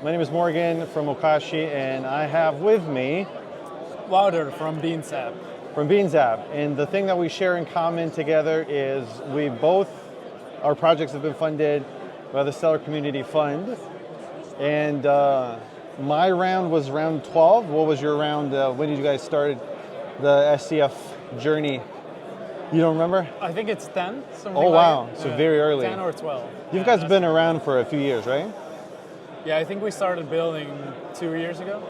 My name is Morgan from Okashi, and I have with me Wouter from Bootstrapped. And the thing that we share in common together is our projects have been funded by the Stellar Community Fund. And my round was round 12. What was your round? When did you guys start the SCF Journey? You don't remember? I think it's 10. Oh, wow. So very early. 10 or 12. You guys have been around for a few years, right? Yeah, I think we started building 2 years ago.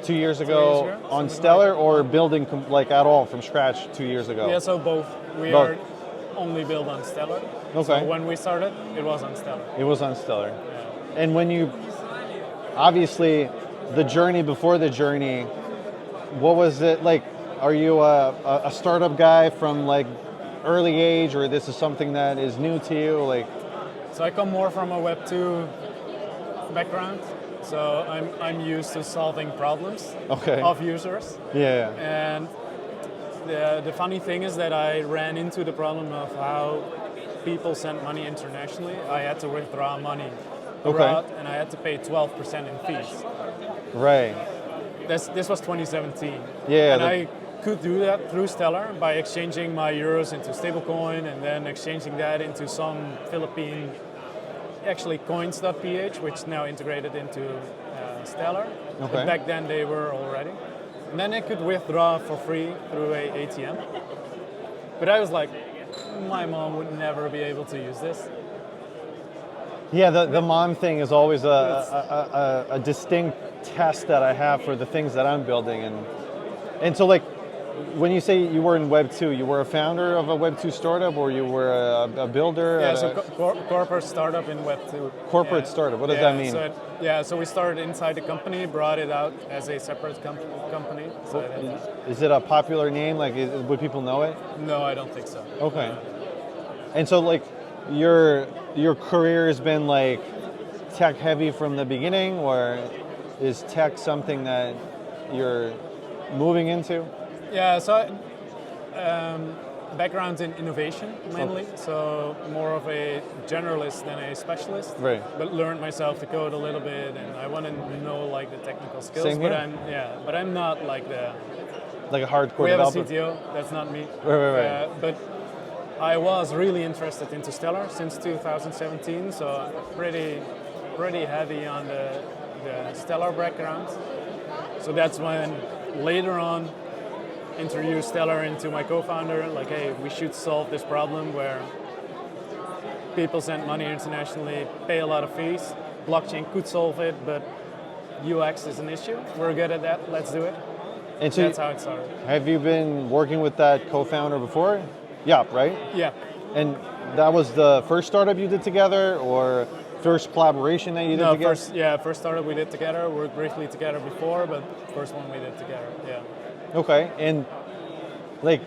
2 years ago on Stellar, or building like at all from scratch 2 years ago? Yeah, so both. We are only built on Stellar. Okay. So when we started, it was on Stellar. It was on Stellar. Yeah. And when you, obviously, the journey before the journey, what was it like? Are you a startup guy from like early age, or this is something that is new to you? Like, so I come more from a Web 2 background. So I'm used to solving problems of users. Yeah. And the funny thing is that I ran into the problem of how people send money internationally. I had to withdraw money abroad, and I had to pay 12% in fees. Right. This was 2017. Yeah. And I could do that through Stellar by exchanging my euros into stablecoin and then exchanging that into some Philippine, actually coins.ph, which now integrated into Stellar. Okay. But back then they were already. And then I could withdraw for free through a ATM. But I was like, my mom would never be able to use this. Yeah, the mom thing is always a distinct test that I have for the things that I'm building. And so like, when you say you were in Web 2, you were a founder of a Web 2 startup, or you were a builder? Yeah, so corporate startup in Web 2. Corporate startup, what does that mean? So we started inside the company, brought it out as a separate company. So is it a popular name? Like, would people know it? No, I don't think so. Okay. And so like, your career has been like tech heavy from the beginning, or is tech something that you're moving into? Yeah, so background in innovation mainly, so more of a generalist than a specialist. Right. But learned myself to code a little bit, and I want to know like the technical skills. Same here. But I'm not like a hardcore we have developer. a CTO. That's not me. Right. But I was really interested into Stellar since 2017, so pretty heavy on the Stellar background. So that's when later on introduced Stellar into my co-founder, like, hey, we should solve this problem where people send money internationally, pay a lot of fees. Blockchain could solve it, but UX is an issue. We're good at that, let's do it. And so that's how it started. Have you been working with that co-founder before? Yeah, right? Yeah. And that was the first startup you did together, or first collaboration that you did together? First startup we did together. We worked briefly together before, but first one we did together, yeah. Okay, and like,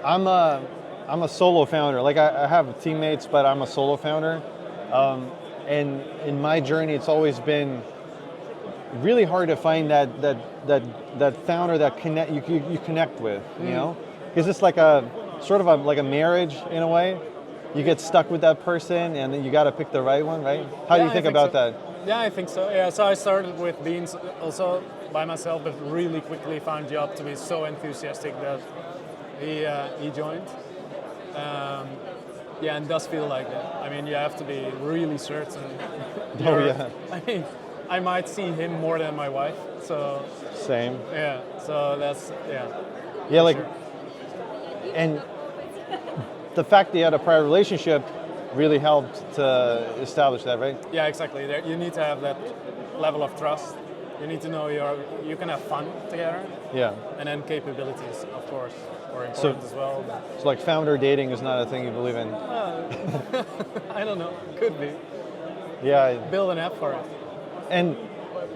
I'm a solo founder. Like, I have teammates, but I'm a solo founder. And in my journey, it's always been really hard to find that founder that you connect with, you know, because it's like sort of like a marriage in a way. You get stuck with that person, and then you got to pick the right one, right? How do you think about that? Yeah, I think so. Yeah, so I started with Beans also by myself, but really quickly found Job to be so enthusiastic that he joined. And does feel like that. I mean, you have to be really certain. Oh yeah. I mean, I might see him more than my wife. So. Same. Yeah. So that's Yeah, like, sure. And the fact that you had a prior relationship really helped to establish that, right? Yeah, exactly. You need to have that level of trust. You need to know you can have fun together. Yeah. And then capabilities, of course, are important as well. So like, founder dating is not a thing you believe in? I don't know. Could be. Yeah. Build an app for it. And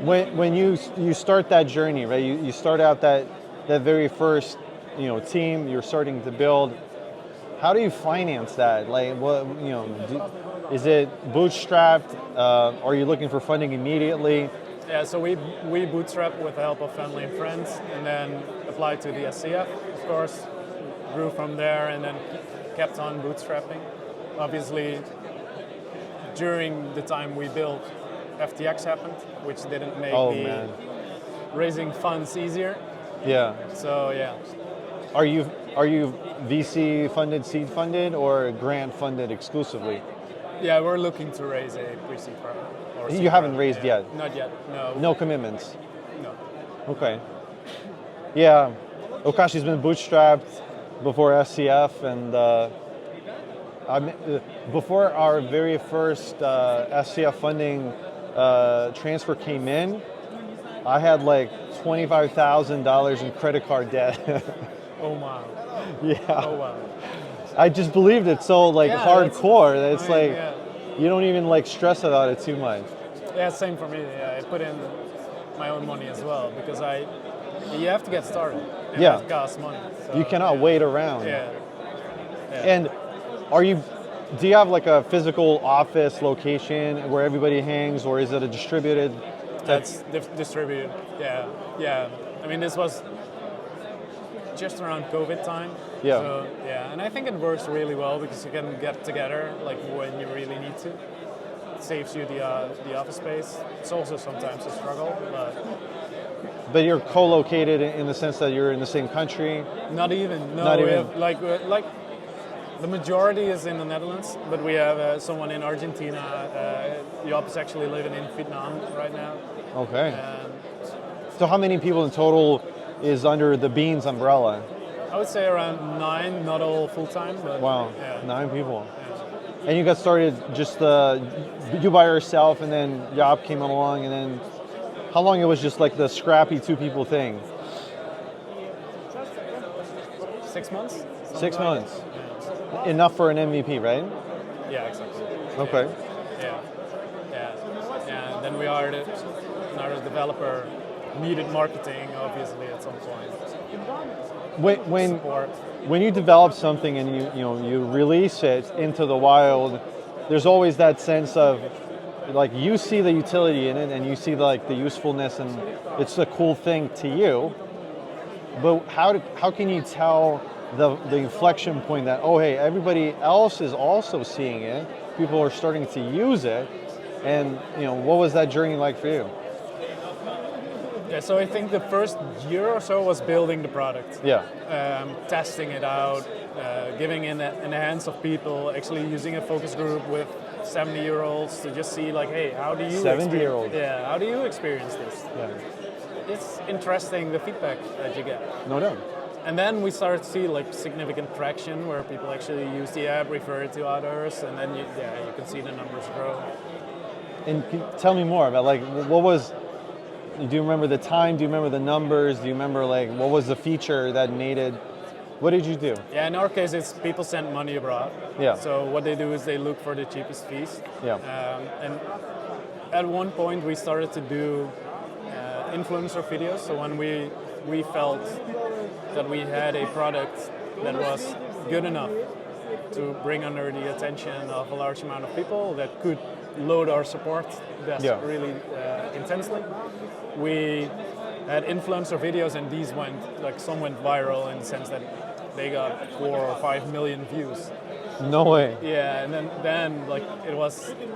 when you start that journey, right? You start out that very first team you're starting to build. How do you finance that? Like, what is it bootstrapped? Are you looking for funding immediately? Yeah, so we bootstrapped with the help of family and friends, and then applied to the SCF, of course, grew from there, and then kept on bootstrapping. Obviously, during the time we built, FTX happened, which didn't make Oh the man. raising funds easier. Yeah. So yeah, Are you VC funded, seed funded, or grant funded exclusively? yeah, we're looking to raise a pre-seed round. Or You seed haven't round. raised Yeah. yet? Not yet. No. No commitments. No. Okay. Yeah. Okashi's been bootstrapped before SCF, and before our very first SCF funding transfer came in, I had like $25,000 in credit card debt. Oh wow. Yeah. Oh wow. I just believed it so like Yeah, hardcore that it's I mean, like yeah. you don't even like stress about it too much. Yeah, same for me. Yeah, I put in my own money as well because you have to get started. And Yeah. that costs money. So, You cannot yeah. wait around. Yeah. Yeah. And do you have like a physical office location where everybody hangs, or is it a distributed? That's distributed. Yeah. Yeah. I mean, this was just around COVID time. Yeah. So, yeah, and I think it works really well because you can get together like when you really need to. It saves you the office space. It's also sometimes a struggle, But you're co-located in the sense that you're in the same country. not even. No, Not we even. have like the majority is in the Netherlands, but we have someone in Argentina. The office actually living in Vietnam right now. Okay. And So how many people in total is under the Beans umbrella? I would say around 9, not all full time, but Wow, yeah. 9 people. Yeah. And you got started just you by yourself, and then Jaap came along, and then how long it was just like the scrappy 2 people thing? 6 months. 6 Something like months. that. Enough for an MVP, right? Yeah, exactly. Okay. Yeah, yeah, yeah. Then we hired another developer. Needed marketing, obviously, at some point. When Support. when you develop something and you release it into the wild, there's always that sense of like you see the utility in it and you see the usefulness, and it's a cool thing to you. But how can you tell the inflection point that, oh hey, everybody else is also seeing it, people are starting to use it, and what was that journey like for you? Yeah, so I think the first year or so was building the product. Yeah. Testing it out, giving in the hands of people, actually using a focus group with 70-year-olds to just see like, hey, how do you 70-year-old? Yeah, how do you experience this? Yeah. It's interesting, the feedback that you get. No doubt. And then we started to see like significant traction where people actually use the app, refer it to others, and then you can see the numbers grow. And tell me more about like what was. Do you remember the time? Do you remember the numbers? Do you remember like what was the feature that made it? What did you do? Yeah, in our case, it's people send money abroad. Yeah. So what they do is they look for the cheapest fees. Yeah. And at one point, we started to do influencer videos. So when we felt that we had a product that was good enough to bring under the attention of a large amount of people that could load our support desk really intensely. We had influencer videos, and these some went viral in the sense that they got 4 or 5 million views. No way. Yeah, and then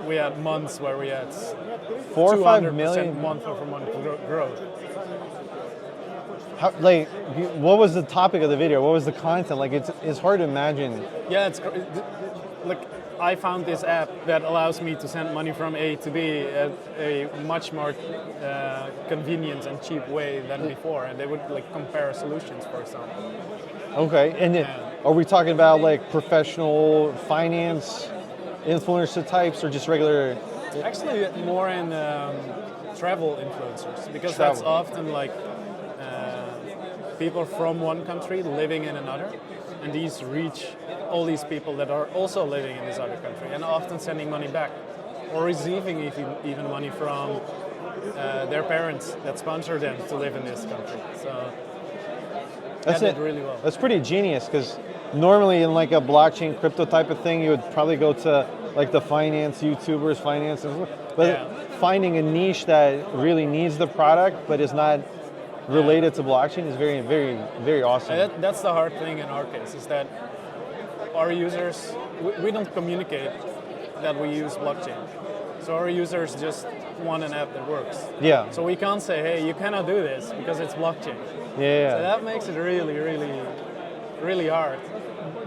we had months where we had 4 or 5 200% million month-over-month growth. What was the topic of the video? What was the content? Like it's hard to imagine. Yeah, like I found this app that allows me to send money from A to B at a much more convenient and cheap way than before, and they would like compare solutions, for example. Okay, and are we talking about like professional finance influencer types or just regular? Actually, more in travel influencers, because that's often like people from one country living in another, and these reach all these people that are also living in this other country and often sending money back or receiving even money from their parents that sponsor them to live in this country. So that did really well. That's pretty genius, because normally in like a blockchain crypto type of thing, you would probably go to like the finance YouTubers, but finding a niche that really needs the product but is not related to blockchain is very, very, very awesome. That's the hard thing in our case, is that our users, we don't communicate that we use blockchain. So our users just want an app that works. Yeah. So we can't say, hey, you cannot do this because it's blockchain. Yeah. So that makes it really, really, really hard.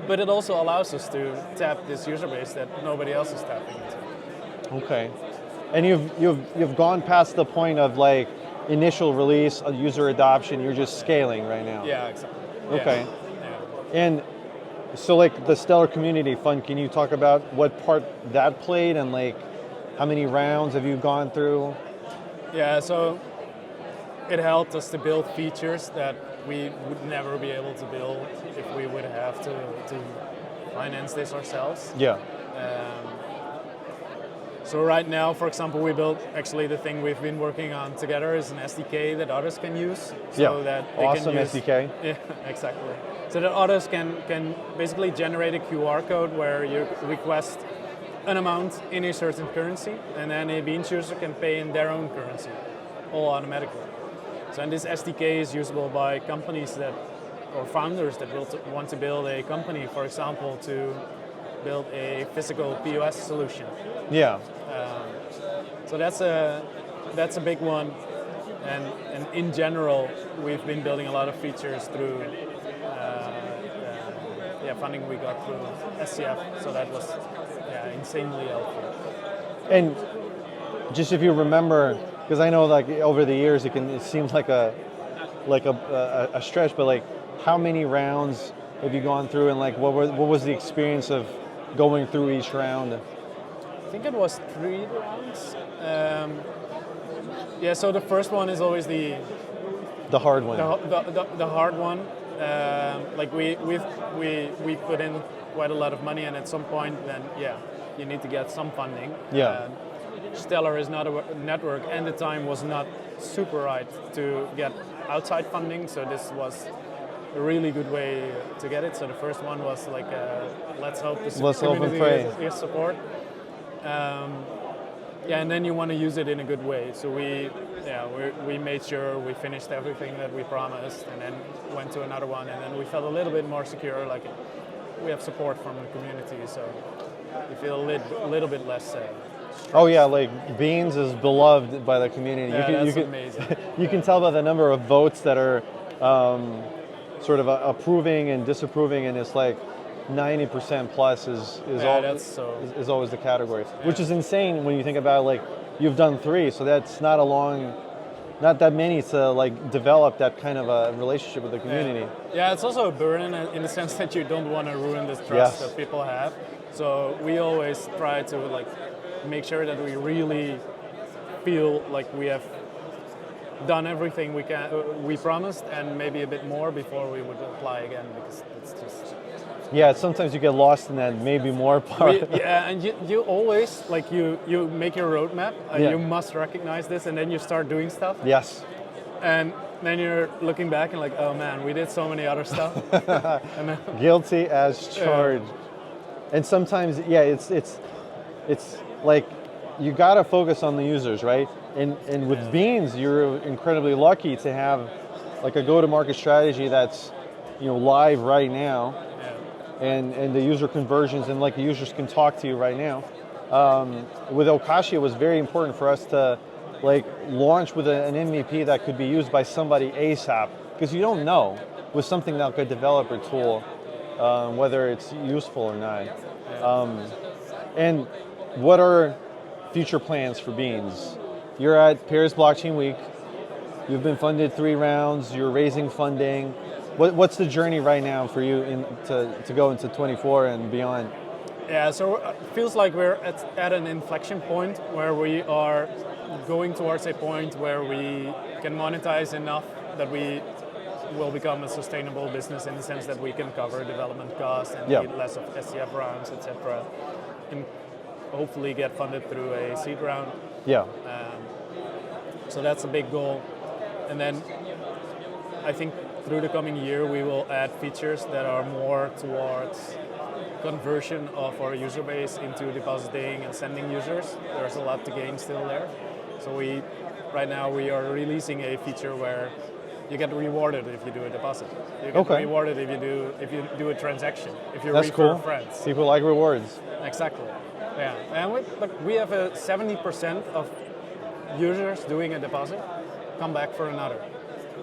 But it also allows us to tap this user base that nobody else is tapping into. Okay. And you've gone past the point of like initial release, user adoption. You're just scaling right now. Yeah, exactly. Okay. Yeah. And so like the Stellar Community Fund, can you talk about what part that played and like how many rounds have you gone through? Yeah, so it helped us to build features that we would never be able to build if we would have to finance this ourselves. Yeah. So right now, for example, we built actually the thing we've been working on together is an SDK that others can use. So that they awesome can use, SDK. Yeah, exactly. So that others can basically generate a QR code where you request an amount in a certain currency, and then a Beans user can pay in their own currency, all automatically. So and this SDK is usable by companies or founders that want to build a company, for example, to build a physical POS solution. Yeah. So that's a big one, and in general, we've been building a lot of features through funding we got through SCF. So that was insanely helpful. And just if you remember, because I know like over the years it seems like a stretch, but like how many rounds have you gone through, and like what was the experience of going through each round? I think it was 3 rounds. So the first one is always the hard one. The hard one. Like we put in quite a lot of money, and at some point, then you need to get some funding. Yeah. Stellar is not a network, and the time was not super right to get outside funding. So this was a really good way to get it. So the first one was like, let's hope the community is support. And then you want to use it in a good way. So we made sure we finished everything that we promised, and then went to another one, and then we felt a little bit more secure. Like we have support from the community, so you feel a little bit less stressed. Oh yeah, like Beans is beloved by the community. Yeah, that's amazing. You can tell by the number of votes that are sort of approving and disapproving, and it's like 90% plus is always the category, which is insane when you think about like you've done 3, so that's not that many to like develop that kind of a relationship with the community. Yeah, it's also a burden in the sense that you don't want to ruin this trust that people have. So we always try to like make sure that we really feel like we have done everything we promised, and maybe a bit more before we would apply again, because it's just. Yeah, sometimes you get lost in that maybe more part. And you always, like you make your roadmap, you must recognize this, and then you start doing stuff. Yes. And then you're looking back and like, oh man, we did so many other stuff. And then, guilty as charged. And sometimes, it's like you gotta focus on the users, right? And with Beans, you're incredibly lucky to have like a go-to-market strategy that's live right now. And the user conversions, and like the users can talk to you right now. With Okashi, it was very important for us to like launch with an MVP that could be used by somebody ASAP, because you don't know with something like a developer tool whether it's useful or not. And what are future plans for Beans? You're at Paris Blockchain Week. You've been funded 3 rounds. You're raising funding. What's the journey right now for you to go into 24 and beyond? Yeah, so it feels like we're at an inflection point where we are going towards a point where we can monetize enough that we will become a sustainable business, in the sense that we can cover development costs and need less of SCF rounds, etc. And hopefully get funded through a seed round. Yeah. So that's a big goal. And then I think through the coming year, we will add features that are more towards conversion of our user base into depositing and sending users. There's a lot to gain still there. So right now we are releasing a feature where you get rewarded if you do a deposit. You get rewarded if you do a transaction, if you refer friends. People like rewards. Exactly. Yeah, and we have a 70% of users doing a deposit come back for another.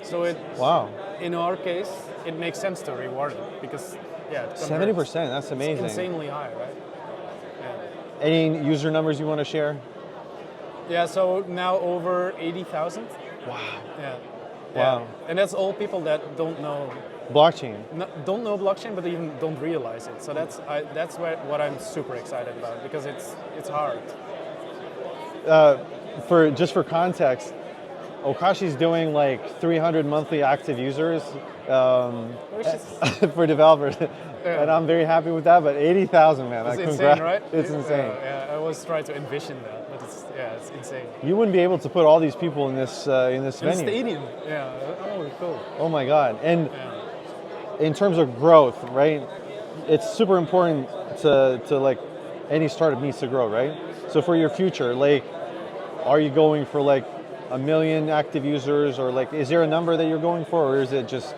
So Wow. in our case, it makes sense to reward it because it converts. 70%, that's amazing. It's insanely high, right? Yeah. Any user numbers you want to share? Yeah, so now over 80,000. Wow. Yeah. Wow. Yeah. And that's all people that don't know Blockchain. don't know blockchain, but even don't realize it. So that's what I'm super excited about because it's hard. For context, Okashi's doing like 300 monthly active users for developers, and I'm very happy with that. But 80,000, man, It's like, insane, right? It's insane. Yeah, I was trying to envision that, but it's insane. You wouldn't be able to put all these people in this In the venue. stadium, yeah. Oh, cool. Oh my God! And Yeah. in terms of growth, right? It's super important to like any startup needs to grow, right? So for your future, like, are you going for like 1 million active users, or like, is there a number that you're going for, or is it just?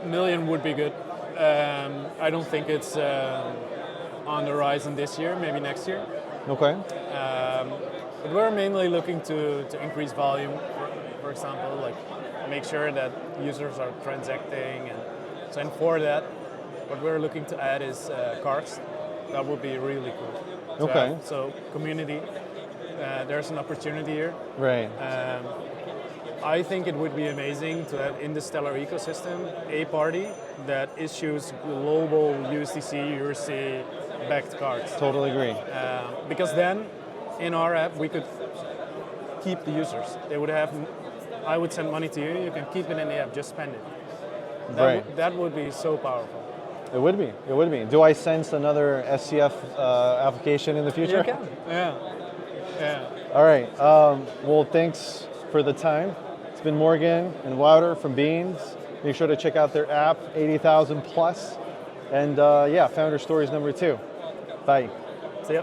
Million would be good. I don't think it's on the horizon this year, maybe next year. Okay. But we're mainly looking to increase volume, for example, like make sure that users are transacting. And for that, what we're looking to add is cards. That would be really cool. Okay. So community, there's an opportunity here. Right. I think it would be amazing to have in the Stellar ecosystem a party that issues global USDC, USC backed cards. Totally agree. Because then in our app we could keep the users. They would have, I would send money to you, you can keep it in the app, just spend it. That would be so powerful. It would be. It would be. Do I sense another SCF application in the future? You can. Yeah. All right. Well, thanks for the time. It's been Morgan and Wouter from Beans. Make sure to check out their app, 80,000 plus. And Founder Stories #2. Bye.